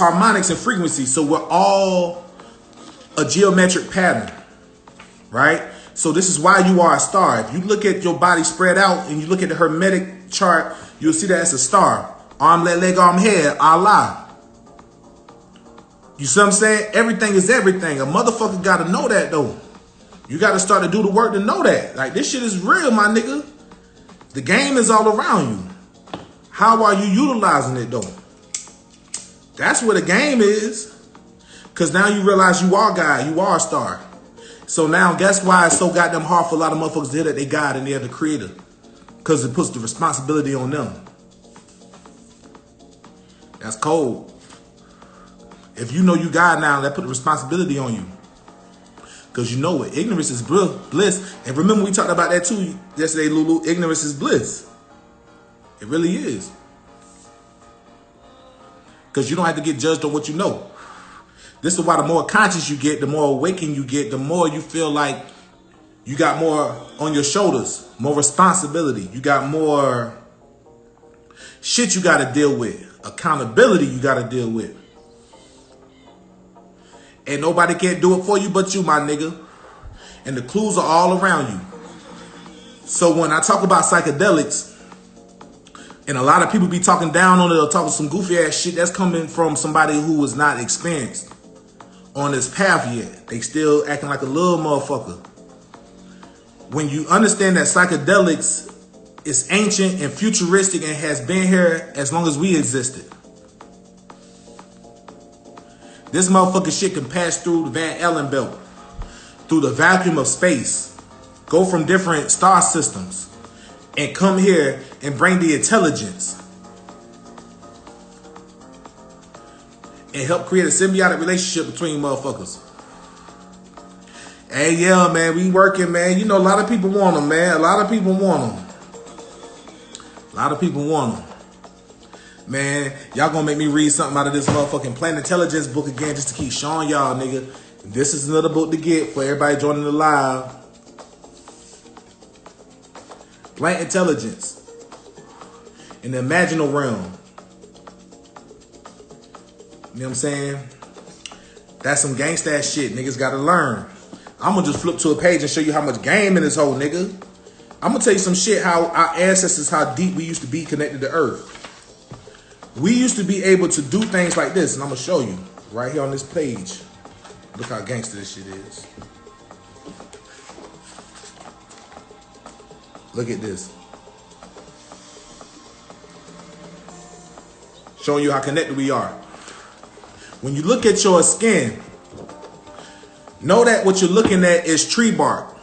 harmonics and frequencies. So we're all a geometric pattern, right? So this is why you are a star. If you look at your body spread out and you look at the Hermetic chart, you'll see that it's a star. Arm, leg, arm, head, Allah. You see what I'm saying? Everything is everything. A motherfucker got to know that, though. You got to start to do the work to know that. Like, this shit is real, my nigga. The game is all around you. How are you utilizing it, though? That's what the game is. Because now you realize you are God. You are a star. So now, guess why it's so goddamn hard for a lot of motherfuckers to hear that they God and they're the creator? Because it puts the responsibility on them. That's cold. If you know you God now, that put the responsibility on you. Because you know it. Ignorance is bliss. And remember we talked about that too yesterday, Lulu. Ignorance is bliss. It really is. Because you don't have to get judged on what you know. This is why the more conscious you get, the more awakened you get, the more you feel like you got more on your shoulders, more responsibility. You got more shit you got to deal with. Accountability you got to deal with. And nobody can do it for you but you, my nigga. And the clues are all around you. So when I talk about psychedelics, and a lot of people be talking down on it or talking some goofy ass shit, that's coming from somebody who was not experienced on this path yet. They still acting like a little motherfucker. When you understand that psychedelics is ancient and futuristic and has been here as long as we existed. This motherfucking shit can pass through the Van Allen belt, through the vacuum of space, go from different star systems, and come here and bring the intelligence and help create a symbiotic relationship between motherfuckers. Hey, yeah, man, we working, man. You know, a lot of people want them, man. A lot of people want them. A lot of people want them. Man, y'all gonna make me read something out of this motherfucking Plant Intelligence book again just to keep showing y'all, nigga. This is another book to get for everybody joining the live. Plant Intelligence in the imaginal realm. You know what I'm saying? That's some gangsta ass shit niggas gotta learn. I'm gonna just flip to a page and show you how much game in this whole nigga. I'm gonna tell you some shit how our ancestors, how deep we used to be connected to Earth. We used to be able to do things like this, and I'm gonna show you right here on this page. Look how gangster this shit is. Look at this. Showing you how connected we are. When you look at your skin, know that what you're looking at is tree bark.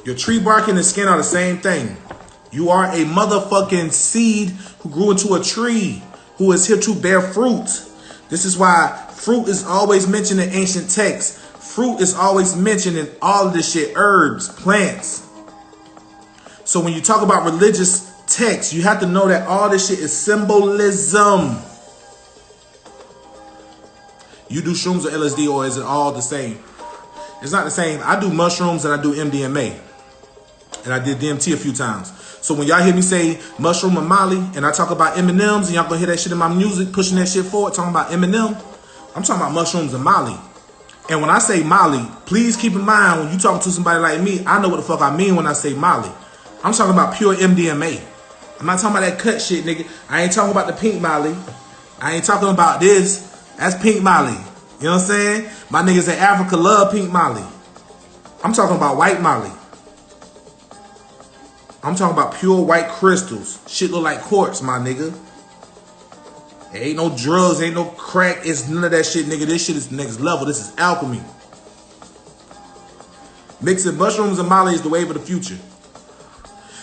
Your tree bark and the skin are the same thing. You are a motherfucking seed who grew into a tree, who is here to bear fruit. This is why fruit is always mentioned in ancient texts. Fruit is always mentioned in all of this shit, herbs, plants. So when you talk about religious texts, you have to know that all this shit is symbolism. You do shrooms or LSD, or is it all the same? It's not the same. I do mushrooms and I do MDMA. And I did DMT a few times. So when y'all hear me say mushroom and Molly, and I talk about M&Ms, and y'all gonna hear that shit in my music, pushing that shit forward, talking about Eminem, I'm talking about mushrooms and Molly. And when I say Molly, please keep in mind, when you talking to somebody like me, I know what the fuck I mean when I say Molly. I'm talking about pure MDMA. I'm not talking about that cut shit, nigga. I ain't talking about the pink Molly. I ain't talking about this. That's pink Molly. You know what I'm saying? My niggas in Africa love pink Molly. I'm talking about white Molly. I'm talking about pure white crystals. Shit look like quartz, my nigga. There ain't no drugs, ain't no crack. It's none of that shit, nigga. This shit is next level. This is alchemy. Mixing mushrooms and Molly is the wave of the future.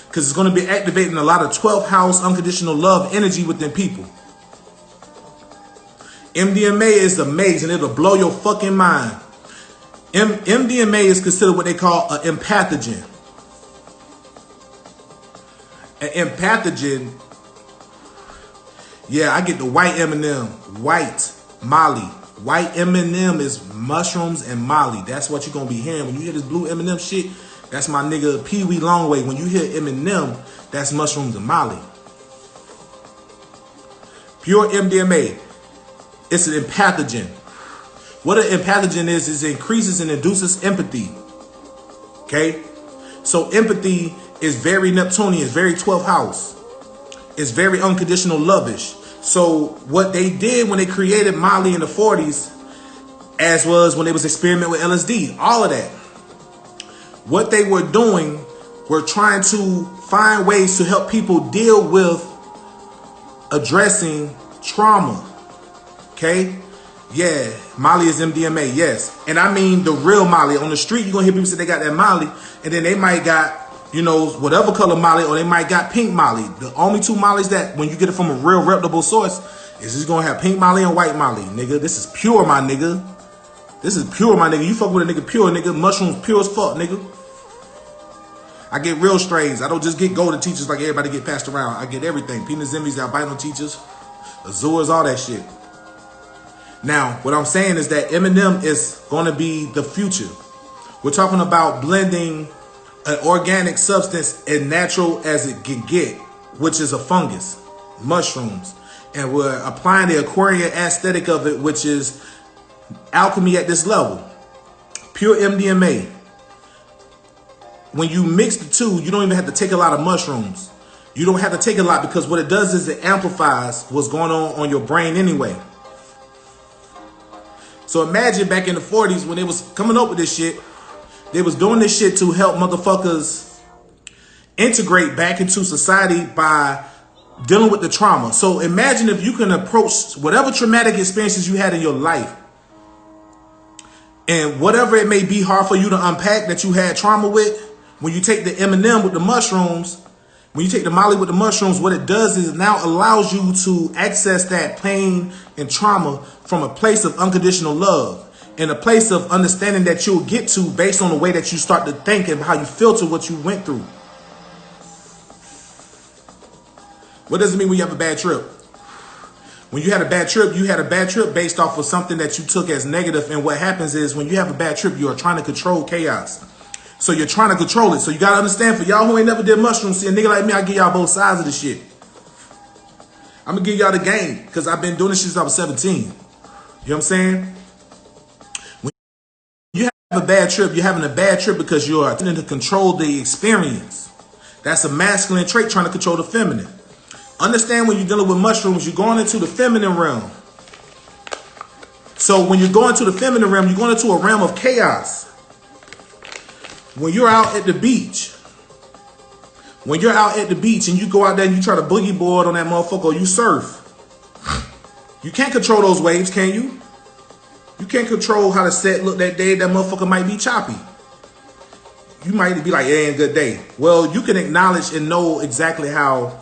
Because it's going to be activating a lot of 12th house unconditional love energy within people. MDMA is amazing. It'll blow your fucking mind. MDMA is considered what they call an empathogen. An empathogen, yeah, I get the white M&M, white Molly. White M&M is mushrooms and Molly. That's what you're going to be hearing. When you hear this blue M&M shit, that's my nigga Pee Wee Longway. When you hear M&M, that's mushrooms and Molly. Pure MDMA. It's an empathogen. What an empathogen is it increases and induces empathy. Okay? So empathy is very Neptunian, it's very 12th house. It's very unconditional lovish. So what they did when they created Molly in the 40s, as was when they was experimenting with LSD, all of that. What they were doing were trying to find ways to help people deal with addressing trauma. Okay? Yeah, Molly is MDMA, yes. And I mean the real Molly. On the street, you're going to hear people say they got that Molly, and then they might got, you know, whatever color Molly, or they might got pink Molly. The only two Mollys that, when you get it from a real reputable source, is just going to have pink Molly and white Molly, nigga. This is pure, my nigga. This is pure, my nigga. You fuck with a nigga pure, nigga. Mushrooms pure as fuck, nigga. I get real strains. I don't just get golden teachers like everybody get passed around. I get everything. Penis Zimmies, albino teachers, Azures, all that shit. Now, what I'm saying is that M&M is going to be the future. We're talking about blending an organic substance as natural as it can get, which is a fungus, mushrooms. And we're applying the Aquarian aesthetic of it, which is alchemy at this level. Pure MDMA. When you mix the two, you don't even have to take a lot of mushrooms. You don't have to take a lot, because what it does is it amplifies what's going on your brain anyway. So imagine back in the 40s when they was coming up with this shit, they was doing this shit to help motherfuckers integrate back into society by dealing with the trauma. So imagine if you can approach whatever traumatic experiences you had in your life, and whatever it may be hard for you to unpack that you had trauma with, when you take the M&M with the mushrooms, when you take the Molly with the mushrooms, what it does is it now allows you to access that pain and trauma from a place of unconditional love, and a place of understanding that you'll get to based on the way that you start to think and how you filter what you went through. What does it mean when you have a bad trip? When you had a bad trip, you had a bad trip based off of something that you took as negative. And what happens is when you have a bad trip, you are trying to control chaos. So you're trying to control it. So you got to understand, for y'all who ain't never did mushrooms, see a nigga like me, I give y'all both sides of the shit. I'm going to give y'all the game, because I've been doing this shit since I was 17. You know what I'm saying? When you have a bad trip, you're having a bad trip because you are trying to control the experience. That's a masculine trait, trying to control the feminine. Understand, when you're dealing with mushrooms, you're going into the feminine realm. So when you're going to the feminine realm, you're going into a realm of chaos. When you're out at the beach, and you go out there and you try to boogie board on that motherfucker, or you surf, you can't control those waves, can you? You can't control how the set look that day. That motherfucker might be choppy. You might be like, it ain't a good day. Well, you can acknowledge and know exactly how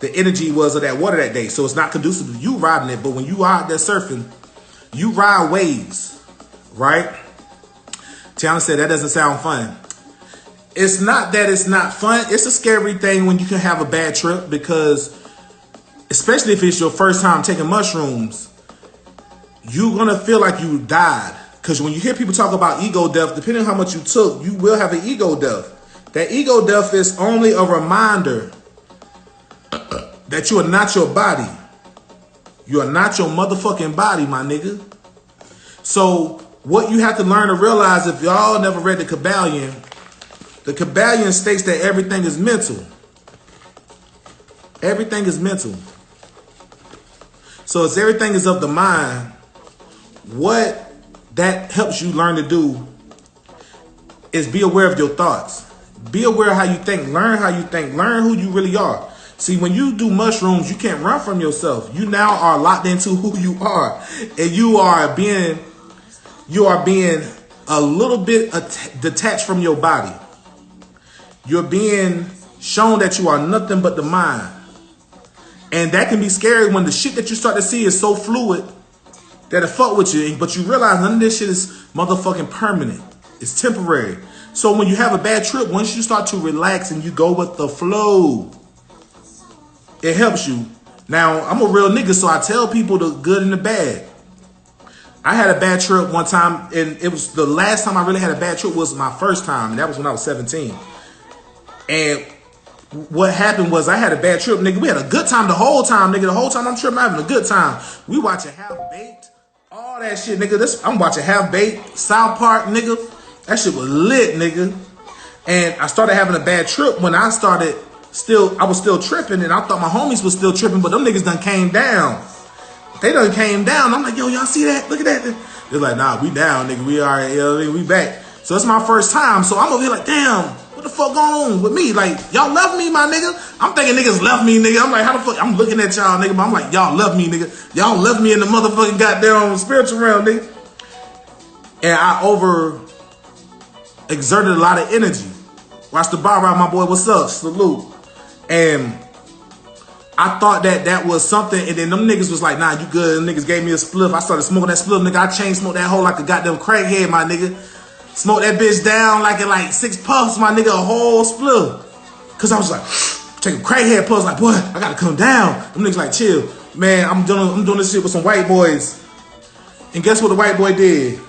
the energy was of that water that day. So it's not conducive to you riding it. But when you are out there surfing, you ride waves, right? Tiana said that doesn't sound fun. It's not that it's not fun. It's a scary thing when you can have a bad trip, because especially if it's your first time taking mushrooms, you're going to feel like you died. Because when you hear people talk about ego death, depending on how much you took, you will have an ego death. That ego death is only a reminder that you are not your body. You are not your motherfucking body, my nigga. So what you have to learn to realize, if y'all never read the Kabbalion states that everything is mental. Everything is mental. So as everything is of the mind, what that helps you learn to do is be aware of your thoughts. Be aware of how you think. Learn how you think. Learn who you really are. See, when you do mushrooms, you can't run from yourself. You now are locked into who you are. And you are being a little bit detached from your body. You're being shown that you are nothing but the mind. And that can be scary when the shit that you start to see is so fluid that it fuck with you. But you realize none of this shit is motherfucking permanent. It's temporary. So when you have a bad trip, once you start to relax and you go with the flow, it helps you. Now, I'm a real nigga, so I tell people the good and the bad. I had a bad trip one time, and it was the last time I really had a bad trip was my first time, and that was when I was 17. And what happened was I had a bad trip, nigga. We had a good time the whole time, nigga. The whole time I'm tripping, I'm having a good time. We watching Half Baked, all that shit, nigga. I'm watching Half Baked, South Park, nigga. That shit was lit, nigga. And I started having a bad trip when I was still tripping, and I thought my homies was still tripping, but them niggas done came down. They done came down. I'm like, yo, y'all see that? Look at that. They're like, nah, we down, nigga. We alright, yo, we back. So it's my first time. So I'm over here like, damn, what the fuck going on with me? Like, y'all left me, my nigga. I'm thinking niggas left me, nigga. I'm like, how the fuck? I'm looking at y'all, nigga, but I'm like, y'all left me, nigga. Y'all left me in the motherfucking goddamn spiritual realm, nigga. And I exerted a lot of energy. Watch the bar ride, my boy. What's up? Salute. And I thought that was something, and then them niggas was like, nah, you good. Them niggas gave me a spliff. I started smoking that spliff, nigga. I chain smoked that hole like a goddamn crackhead, my nigga. Smoked that bitch down like in like 6 puffs, my nigga, a whole spliff. Cause I was like, taking crackhead puffs, like, boy, I gotta come down. Them niggas like, chill. Man, I'm doing this shit with some white boys. And guess what the white boy did?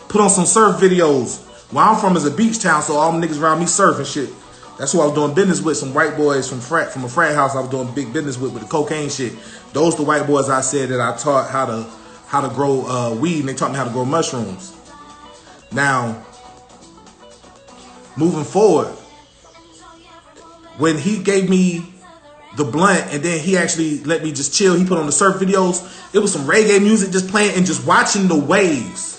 Put on some surf videos. Where I'm from is a beach town, so all them niggas around me surf and shit. That's who I was doing business with, some white boys from a frat house I was doing big business with the cocaine shit. Those the white boys I said that I taught how to grow weed, and they taught me how to grow mushrooms. Now, moving forward, when he gave me the blunt and then he actually let me just chill, he put on the surf videos, it was some reggae music just playing and just watching the waves.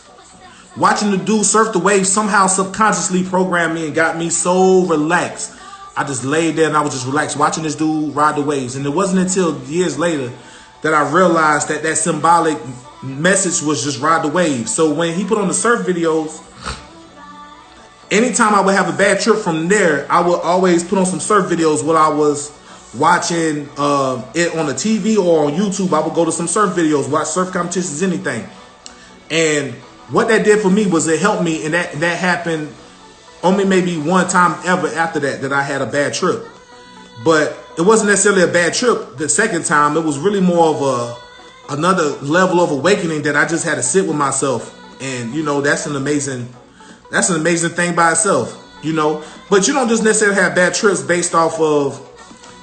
Watching the dude surf the waves somehow subconsciously programmed me and got me so relaxed. I just laid there and I was just relaxed watching this dude ride the waves. And it wasn't until years later that I realized that symbolic message was just ride the waves. So when he put on the surf videos, anytime I would have a bad trip from there, I would always put on some surf videos while I was watching it on the TV or on YouTube. I would go to some surf videos, watch surf competitions, anything. And what that did for me was it helped me, and that happened only maybe one time ever after that I had a bad trip. But it wasn't necessarily a bad trip the second time. It was really more of another level of awakening that I just had to sit with myself. And, you know, that's an amazing thing by itself, you know. But you don't just necessarily have bad trips based off of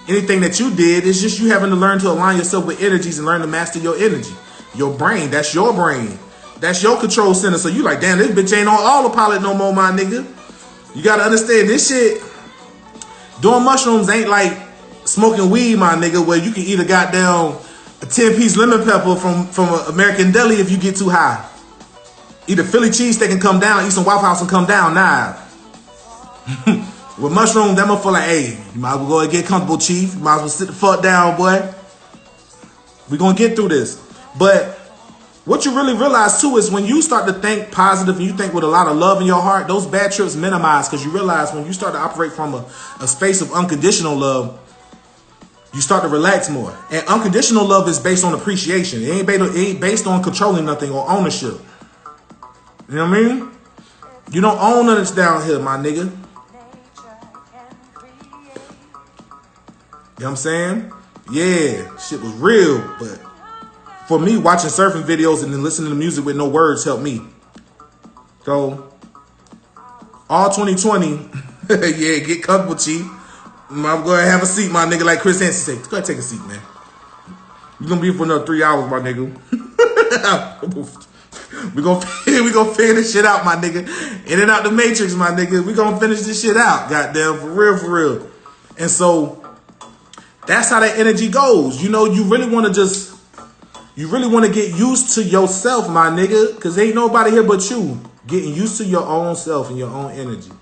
anything that you did. It's just you having to learn to align yourself with energies and learn to master your energy. Your brain, that's your brain. That's your control center. So you like, damn, this bitch ain't on autopilot no more, my nigga. You gotta understand this shit. Doing mushrooms ain't like smoking weed, my nigga, where you can eat a goddamn a 10-piece lemon pepper from American Deli if you get too high. Eat a Philly cheesesteak and come down, eat some Waffle House and come down. Nah. With mushrooms, that motherfucker like, hey, you might as well go and get comfortable, chief. You might as well sit the fuck down, boy. We gonna get through this. But what you really realize too is when you start to think positive and you think with a lot of love in your heart, those bad trips minimize, because you realize when you start to operate from a space of unconditional love, you start to relax more. And unconditional love is based on appreciation. It ain't based on controlling nothing or ownership. You know what I mean? You don't own nothing down here, my nigga. You know what I'm saying? Yeah, shit was real, but for me, watching surfing videos and then listening to music with no words helped me. So, all 2020, yeah, get comfortable, chief. I'm going to have a seat, my nigga, like Chris Hansen said. Go ahead, take a seat, man. You're going to be here for another 3 hours, my nigga. we gonna figure this shit out, my nigga. In and out the matrix, my nigga. We gonna finish this shit out, goddamn, for real. And so, that's how that energy goes. You know, you really want to get used to yourself, my nigga, because ain't nobody here but you. Getting used to your own self and your own energy,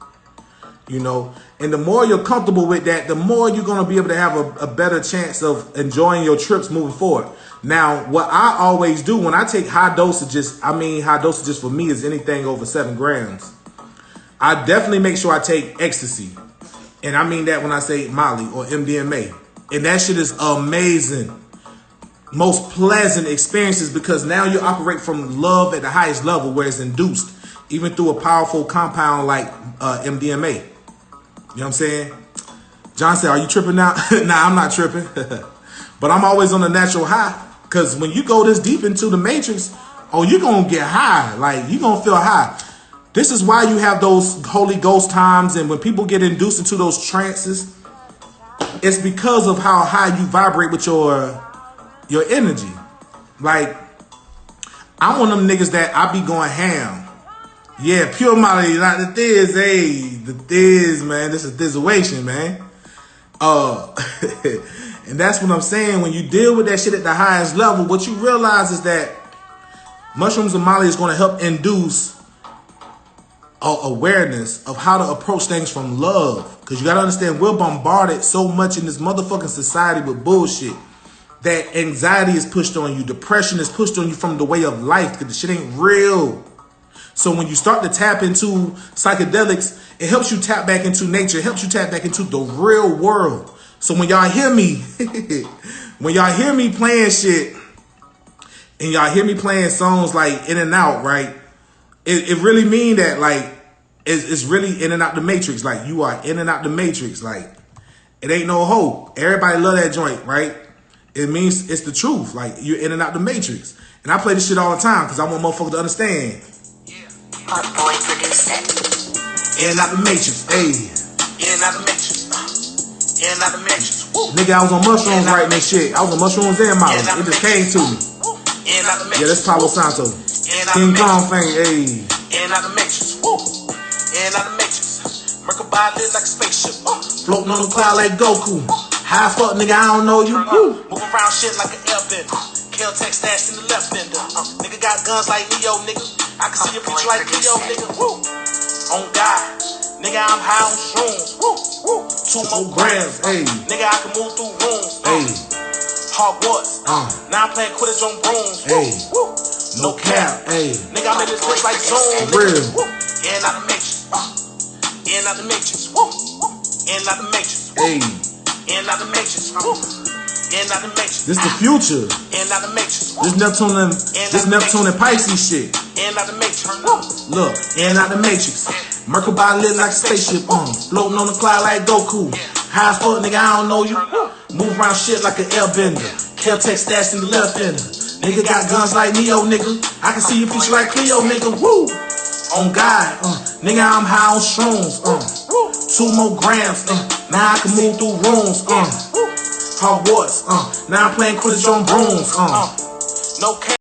you know. And the more you're comfortable with that, the more you're going to be able to have a better chance of enjoying your trips moving forward. Now, what I always do when I take high dosages, high dosages for me is anything over 7 grams. I definitely make sure I take ecstasy. And I mean that when I say Molly or MDMA. And that shit is amazing. Most pleasant experiences, because now you operate from love at the highest level where it's induced, even through a powerful compound like MDMA. You know what I'm saying? John said, are you tripping now? Nah, I'm not tripping. But I'm always on a natural high, because when you go this deep into the matrix, oh, you're going to get high. Like, you're going to feel high. This is why you have those Holy Ghost times, and when people get induced into those trances, it's because of how high you vibrate with your energy. Like, I'm one of them niggas that I be going ham. Yeah, pure melody, not the thiz, the thiz, man. This is thizzation, man. And that's what I'm saying. When you deal with that shit at the highest level, what you realize is that mushrooms and Molly is going to help induce awareness of how to approach things from love. Because you got to understand, we're bombarded so much in this motherfucking society with bullshit that anxiety is pushed on you. Depression is pushed on you from the way of life because the shit ain't real. So when you start to tap into psychedelics, it helps you tap back into nature. It helps you tap back into the real world. So when y'all hear me, when y'all hear me playing shit, and y'all hear me playing songs like In and Out, right? It really mean that, like, it's really in and out the matrix. Like, you are in and out the matrix. Like, it ain't no hope. Everybody love that joint, right? It means it's the truth. Like, you're in and out the matrix. And I play this shit all the time because I want motherfuckers to understand. Hot boy produce it. In and out the matrix, ayy. In and out the matrix. In and out the matrix. Nigga, I was on mushrooms writing that shit. I was on mushrooms and Molly. It just came to me. In and out the matrix. Yeah, that's Pablo Santo. King Kong thing, ayy. In and out the matrix. In and out the matrix. Merkabah lit like a spaceship. Floating on the cloud like Goku. High as fuck, nigga, I don't know you. Move around shit like an airbender. Kill tech stashed in the left fender. Nigga got guns like Neo, nigga. I can see your future like Leo, nigga. Woo. On God. Nigga, I'm high on shrooms. Woo. 2 more grams. Hey. Nigga, I can move through rooms. Hey. Hogwarts. Now I'm playing Quidditch on brooms. Hey. Woo. No cap. Hey. Nigga, I'm in this bitch like Zoom. Real. In and out the matrix. In and out the matrix. Woo. In and out the matrix. Hey. In and out the matrix. In and out the matrix. This the future. In and out the matrix. This Neptune and Pisces shit. In and out the matrix. Look, in and out the matrix. Merkabah lit like a spaceship. Floating on the cloud like Goku. High as fuck, nigga, I don't know you. Move around shit like an airbender. Kill tech stashed in the left fender. Nigga got guns like Neo, nigga. I can see your future like Cleo, nigga. Woo! On God, nigga, I'm high on shrooms. 2 more grams. Now I can move through rooms. Hogwarts. Now I'm playing Quidditch on brooms. No cap.